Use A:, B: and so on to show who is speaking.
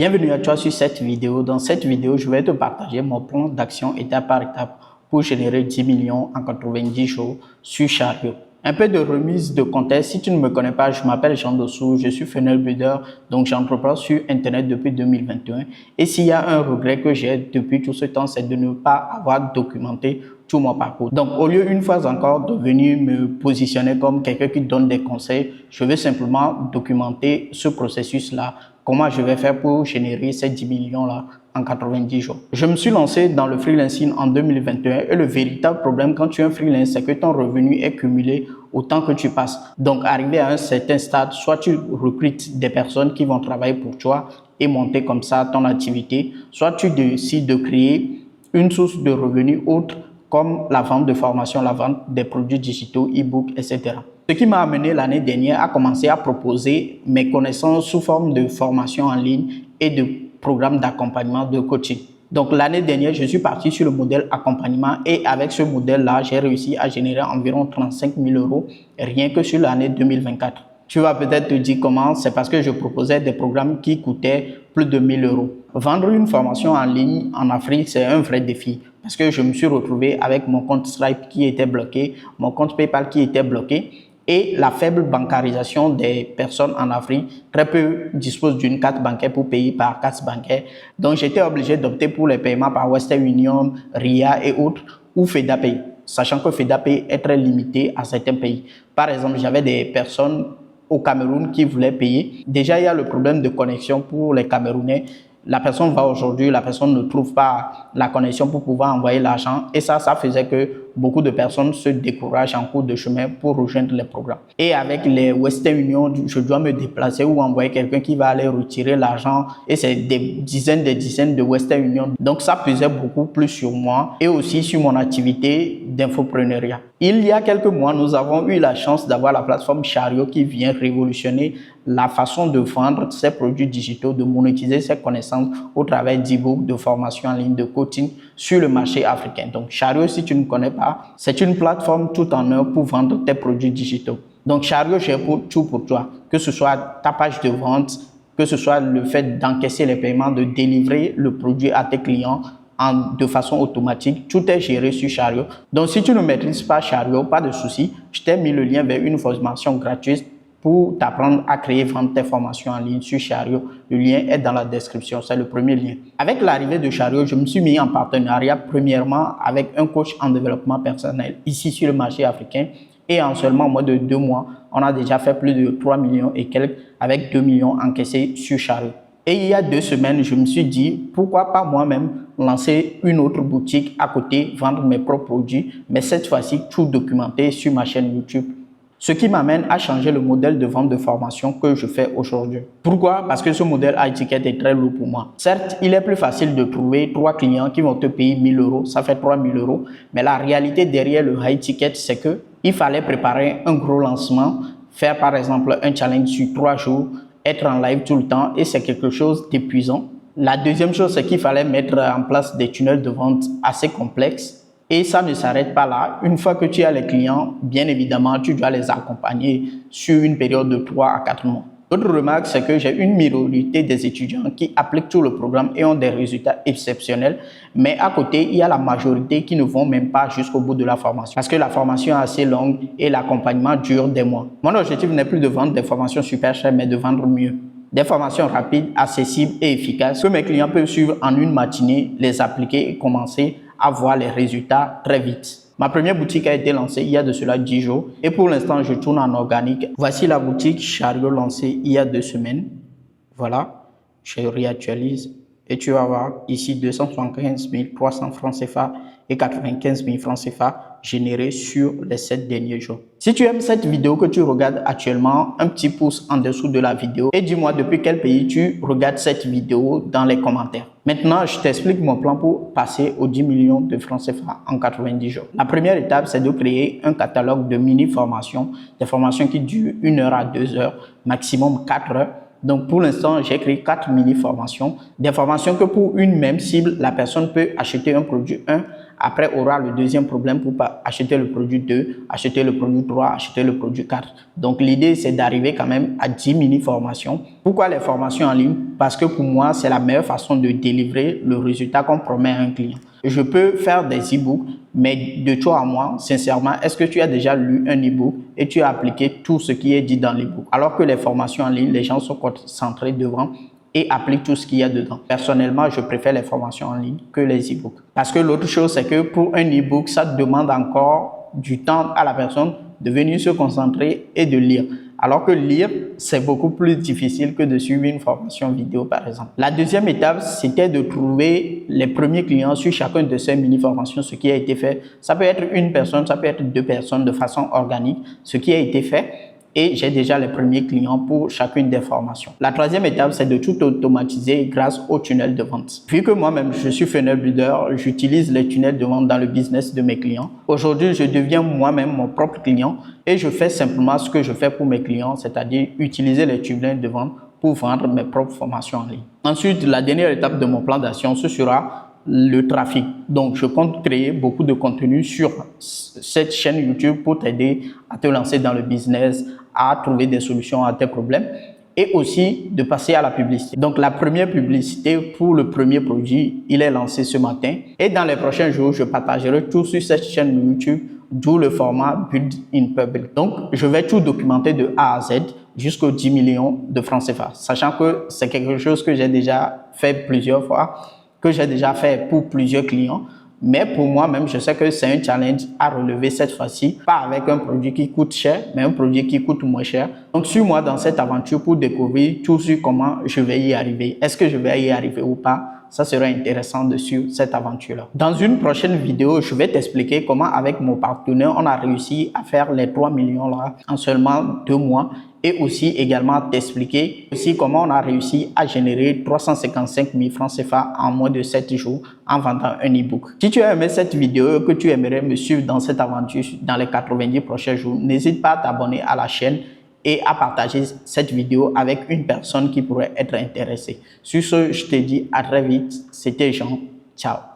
A: Bienvenue à toi sur cette vidéo. Dans cette vidéo, je vais te partager mon plan d'action étape par étape pour générer 10 millions en 90 jours sur Chariot. Un peu de remise de contexte. Si tu ne me connais pas, je m'appelle Jean Dossou, je suis funnel builder, donc j'entreprends sur Internet depuis 2021. Et s'il y a un regret que j'ai depuis tout ce temps, c'est de ne pas avoir documenté tout mon parcours. Donc, au lieu une fois encore de venir me positionner comme quelqu'un qui donne des conseils, je vais simplement documenter ce processus-là, comment je vais faire pour générer ces 10 millions-là en 90 jours. Je me suis lancé dans le freelancing en 2021 et le véritable problème quand tu es un freelance, c'est que ton revenu est cumulé au temps que tu passes. Donc, arrivé à un certain stade, soit tu recrutes des personnes qui vont travailler pour toi et monter comme ça ton activité, soit tu décides de créer une source de revenus autre comme la vente de formation, la vente des produits digitaux, e-books, etc. Ce qui m'a amené l'année dernière à commencer à proposer mes connaissances sous forme de formation en ligne et de programmes d'accompagnement de coaching. Donc l'année dernière, je suis parti sur le modèle accompagnement et avec ce modèle-là, j'ai réussi à générer environ 35 000 € rien que sur l'année 2024. Tu vas peut-être te dire comment, c'est parce que je proposais des programmes qui coûtaient plus de 1 000 €. Vendre une formation en ligne en Afrique, c'est un vrai défi parce que je me suis retrouvé avec mon compte Stripe qui était bloqué, mon compte PayPal qui était bloqué et la faible bancarisation des personnes en Afrique. Très peu disposent d'une carte bancaire pour payer par carte bancaire. Donc, j'étais obligé d'opter pour les paiements par Western Union, RIA et autres ou FEDAPay, sachant que FEDAPay est très limité à certains pays. Par exemple, j'avais des personnes au Cameroun qui voulaient payer. Déjà, il y a le problème de connexion pour les Camerounais. La personne va aujourd'hui, la personne ne trouve pas la connexion pour pouvoir envoyer l'argent et ça faisait que beaucoup de personnes se découragent en cours de chemin pour rejoindre les programmes. Et avec les Western Union, je dois me déplacer ou envoyer quelqu'un qui va aller retirer l'argent et c'est des dizaines de Western Union. Donc ça pesait beaucoup plus sur moi et aussi sur mon activité d'infopreneuriat. Il y a quelques mois, nous avons eu la chance d'avoir la plateforme Chariot qui vient révolutionner la façon de vendre ses produits digitaux, de monétiser ses connaissances au travers d'e-books, de formations en ligne, de coaching sur le marché africain. Donc Chariot, si tu ne connais pas, c'est une plateforme tout en un pour vendre tes produits digitaux. Donc Chariot, j'ai tout pour toi, que ce soit ta page de vente, que ce soit le fait d'encaisser les paiements, de délivrer le produit à tes clients de façon automatique, tout est géré sur Chariot. Donc si tu ne maîtrises pas Chariot, pas de souci, je t'ai mis le lien vers une formation gratuite pour t'apprendre à créer et vendre tes formations en ligne sur Chariot. Le lien est dans la description, c'est le premier lien. Avec l'arrivée de Chariot, je me suis mis en partenariat premièrement avec un coach en développement personnel ici sur le marché africain et en seulement moins de 2 mois, on a déjà fait plus de 3 millions et quelques avec 2 millions encaissés sur Chariot. Et il y a 2 semaines, je me suis dit, pourquoi pas moi-même lancer une autre boutique à côté, vendre mes propres produits, mais cette fois-ci tout documenté sur ma chaîne YouTube. Ce qui m'amène à changer le modèle de vente de formation que je fais aujourd'hui. Pourquoi? Parce que ce modèle high ticket est très lourd pour moi. Certes, il est plus facile de trouver 3 clients qui vont te payer 1 000 €, ça fait 3 000 €, mais la réalité derrière le high ticket, c'est que il fallait préparer un gros lancement, faire par exemple un challenge sur 3 jours, être en live tout le temps et c'est quelque chose d'épuisant. La deuxième chose, c'est qu'il fallait mettre en place des tunnels de vente assez complexes. Et ça ne s'arrête pas là. Une fois que tu as les clients, bien évidemment, tu dois les accompagner sur une période de 3 à 4 mois. L'autre remarque, c'est que j'ai une minorité des étudiants qui appliquent tout le programme et ont des résultats exceptionnels. Mais à côté, il y a la majorité qui ne vont même pas jusqu'au bout de la formation. Parce que la formation est assez longue et l'accompagnement dure des mois. Mon objectif n'est plus de vendre des formations super chères, mais de vendre mieux. Des formations rapides, accessibles et efficaces que mes clients peuvent suivre en une matinée, les appliquer et commencer à voir les résultats très vite. Ma première boutique a été lancée il y a de cela 10 jours et pour l'instant, je tourne en organique. Voici la boutique Chariot lancée il y a 2 semaines. Voilà, je réactualise et tu vas voir ici 275 300 francs CFA et 95 000 francs CFA générés sur les 7 derniers jours. Si tu aimes cette vidéo que tu regardes actuellement, un petit pouce en dessous de la vidéo et dis-moi depuis quel pays tu regardes cette vidéo dans les commentaires. Maintenant, je t'explique mon plan pour passer aux 10 millions de francs CFA en 90 jours. La première étape, c'est de créer un catalogue de mini-formations, des formations qui durent 1 heure à 2 heures, maximum 4 heures. Donc, pour l'instant, j'ai créé 4 mini-formations, des formations que pour une même cible, la personne peut acheter un produit 1 après aura le deuxième problème pour acheter le produit 2, acheter le produit 3, acheter le produit 4. Donc l'idée, c'est d'arriver quand même à 10 mini-formations. Pourquoi les formations en ligne? Parce que pour moi, c'est la meilleure façon de délivrer le résultat qu'on promet à un client. Je peux faire des e-books, mais de toi à moi, sincèrement, est-ce que tu as déjà lu un e-book et tu as appliqué tout ce qui est dit dans l'e-book? Alors que les formations en ligne, les gens sont concentrés devant et appliquent tout ce qu'il y a dedans. Personnellement, je préfère les formations en ligne que les e-books. Parce que l'autre chose, c'est que pour un e-book, ça demande encore du temps à la personne de venir se concentrer et de lire. Alors que lire, c'est beaucoup plus difficile que de suivre une formation vidéo, par exemple. La deuxième étape, c'était de trouver les premiers clients sur chacune de ces mini-formations, ce qui a été fait. Ça peut être une personne, ça peut être deux personnes de façon organique, ce qui a été fait. Et j'ai déjà les premiers clients pour chacune des formations. La troisième étape, c'est de tout automatiser grâce au tunnel de vente. Vu que moi-même, je suis funnel builder, j'utilise les tunnels de vente dans le business de mes clients. Aujourd'hui, je deviens moi-même mon propre client et je fais simplement ce que je fais pour mes clients, c'est-à-dire utiliser les tunnels de vente pour vendre mes propres formations en ligne. Ensuite, la dernière étape de mon plan d'action, ce sera le trafic. Donc, je compte créer beaucoup de contenu sur cette chaîne YouTube pour t'aider à te lancer dans le business, à trouver des solutions à tes problèmes et aussi de passer à la publicité. Donc, la première publicité pour le premier produit, il est lancé ce matin et dans les prochains jours, je partagerai tout sur cette chaîne YouTube, d'où le format Build in Public. Donc, je vais tout documenter de A à Z jusqu'aux 10 millions de francs CFA, sachant que c'est quelque chose que j'ai déjà fait plusieurs fois, que j'ai déjà fait pour plusieurs clients. Mais pour moi-même, je sais que c'est un challenge à relever cette fois-ci, pas avec un produit qui coûte cher, mais un produit qui coûte moins cher. Donc, suis-moi dans cette aventure pour découvrir tout sur comment je vais y arriver. Est-ce que je vais y arriver ou pas? Ça sera intéressant de suivre cette aventure-là. Dans une prochaine vidéo, je vais t'expliquer comment, avec mon partenaire, on a réussi à faire les 3 millions là en seulement 2 mois. Et aussi également t'expliquer aussi comment on a réussi à générer 355 000 francs CFA en moins de 7 jours en vendant un e-book. Si tu as aimé cette vidéo et que tu aimerais me suivre dans cette aventure dans les 90 prochains jours, n'hésite pas à t'abonner à la chaîne et à partager cette vidéo avec une personne qui pourrait être intéressée. Sur ce, je te dis à très vite. C'était Jean. Ciao.